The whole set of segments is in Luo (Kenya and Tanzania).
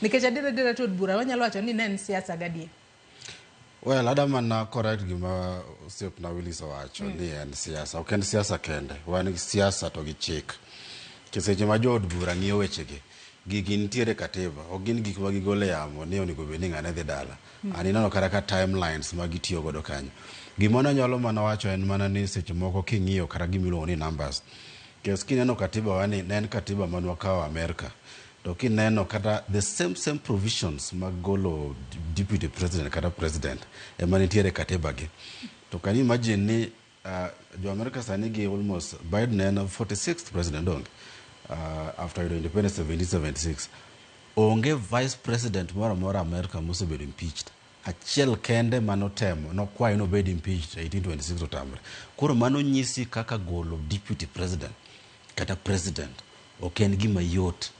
Nikech adira to bura wanyalo wacho ni nen siasa gadi. Well, Adam na correct gima siop na Willis wacho ni en siasa. Ok en siasa kende. Wan siasa to gi chik. Kiseche ma jo od bura ng'iyo wechegi. Gigi nitiere katiba. Ok gin gik ma gigole yamo ni onego bed ni ng'ane dhi dala. Ani neno kata timelines ma gitiyo godo kanyo. Gimana nyalo mana wacho en mana ni seche moko king'iyo kata gimiluongo ni numbers. Kes kineno katiba wani nen katiba manwa kawo Amerika. To kineno kata the same provisions mag golo deputy president kata president ema nitiere katiba gi. To can you imagine ni jo Amerika sani gi almost Biden en 46th president dong after the independence of 1976. Onge vice president mora Amerika mosebedo impeached. Achiel kende manotemo nokwayo no bed impeached 1826 otamre. Koro mano nyisi kaka golo deputy president kata president ok en gima yot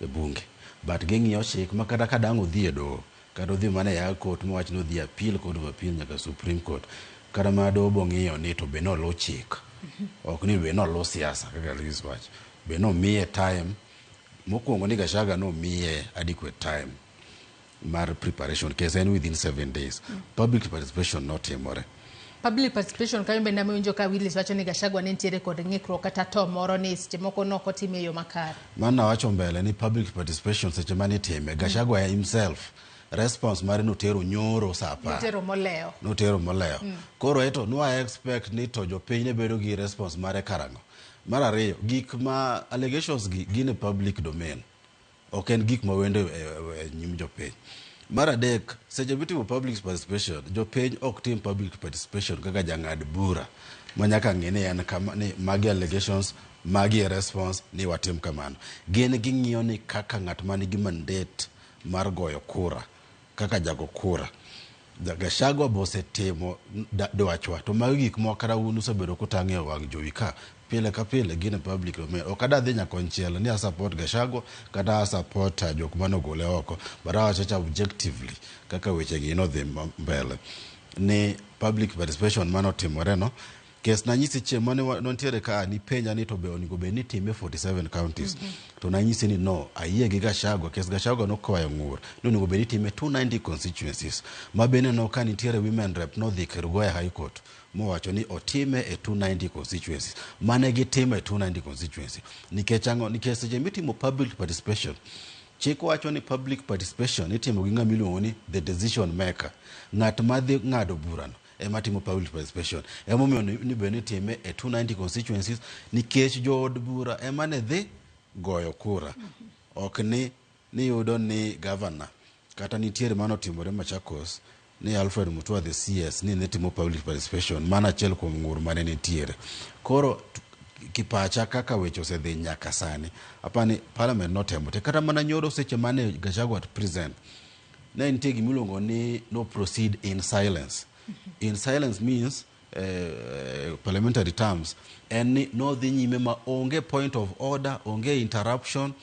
e bunge. But geng'iyo chik ma kata kadang' odhi e doho kata odhi mana ya court mowach no dhi appeal court of appeal nyaka Supreme Court kata ma doho bong'iyo ni to be no lo chik ok ni be no lo siasa kaka Liz wach be no miye time mokwongo ni Gachagua no miye adequate time mar preparation case en within 7 days. Public participation not timore. Public participation kayo benda mwinjo ka Willis wacho ni Gachagua ne ntiere kod ng'ikruok kata to moro ni seche moko noko time yo makare. Mana wacho mbele ni public participation seche mani time Gachagua himself response mare notero nyoro saa 10. Notero moleo. Koro eto no expect ni to jopiny ne bedo gi response mare karang'o. Mar ariyo gik ma allegations gi gin public domain. Ok en gik ma wende nyim jopiny. Mar adek seche bitimo public participation jopiny ok tim public participation kaka jang'ad bura manyaka ng'eni en kama ni magi allegations magi response ni watim kamano. Gin ging'iyo ni kaka ng'at manigi mandate mar goyo kura kaka jago kura. Gachagua bosetimo dwachwa to magi gik moko kata un usebedo kutang'e wang' jowi ka pile ka pile gin public domain. Ok adhi nyaka konchiel ni support Gachagua kata support jok manogole oko but awacho objectively kaka weche gi no dhi mbele ni public participation manotimore no kes na nyisi che mane nontiere ka ni penja ni to be onigo be ni time 47 counties to na nyisi ni no ayie gi Gachagua kes Gachagua no kwayo ng'ur no onigo be ni time 290 constituencies ma bene no ka nitiere women rep no dhi Kerugoya High Court mowacho ni otime e 290 constituencies mane gitime e 290 constituencies nikech ang'o nikech seche mitimo public participation chik wacho ni public participation itimo gi ng'ama iluongo ni the decision maker ng'at madhi ng'ado burano ema timo public participation ema omiyo ni bende time e 290 constituencies nikech jo od bura ema ne dhi goyo kura ok ni yudo ni governor kata nitiere manotimore Machakos ni Alfred Mutua the CS ni netimo public participation mana achiel kuom ng'ur mane nitiere. Koro kipacha kaka weche osedhi nyaka sani apani parliament notemo te kata mana nyoro seche mane Gachagua present ne nitie gimiluongo ni no proceed in silence. In silence means parliamentary terms and no dhi nyime ma onge point of order onge interruption.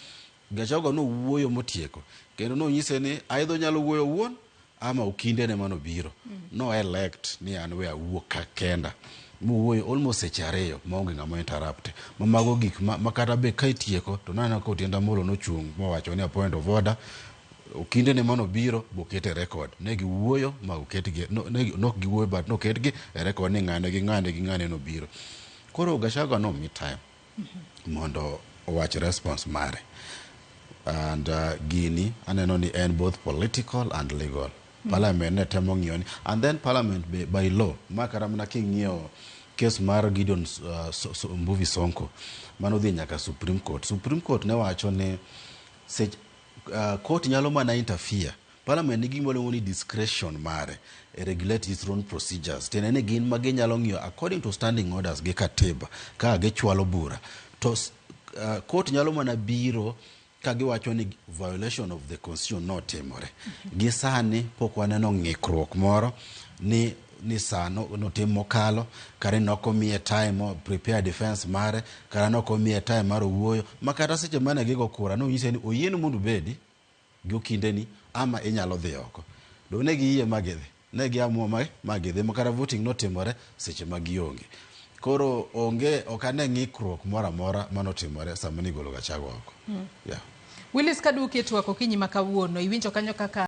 Gachagua no wuoyo motieko kendo no nyise ni aidho nyalo wuoyo wuon ama ukinde ne mano biro no elect ni an we awuok ka kenda muwuoyo almost seche ariyo maonge ng'ama interrupt mamago gik makata be ka itieko to nana ko tienda molo no chung mowacho ni a point of order ukinde ne mano biro bokete record ne giwuoyo ma uketgi no giwuoyo but no ketgi e record ni ng'ane no biro. Koro Gachagua no mi time mondo owach response mare and gini aneno ni en both political and legal. Parliament ne temo ng'iyo ni and then parliament by law makara mana king'iyo case mar Gideon Mbuvi Sonko mano dhi nyaka Supreme Court ne wacho ni court nyalo mana interfere. Parliament nigi gimoro ni discretion mare regulate its own procedures tenene gin magi nyalo ng'iyo according to standing orders gi katiba ka gichwalo bura to court nyalo mana biro kagiwacho ni violation of the constitution no timore. Gisani pok waneno ng'ikruok moro ni sano no timo kalo kare noko miye time prepare defense mare kare noko miye time mar wuoyo makata seche mane gigo kura no nyise ni oyienu mundu bedi gokinde ni ama inyalo dhi oko do ne giye magidhi ne giamua magidhi makara voting no timore seche magionge. Koro onge okane ng'ikruok mora manotimore sama ni golo Gachagua oko. Yeah. Willis kaduki twako kinyi makawuono iwinjo kanyo kaka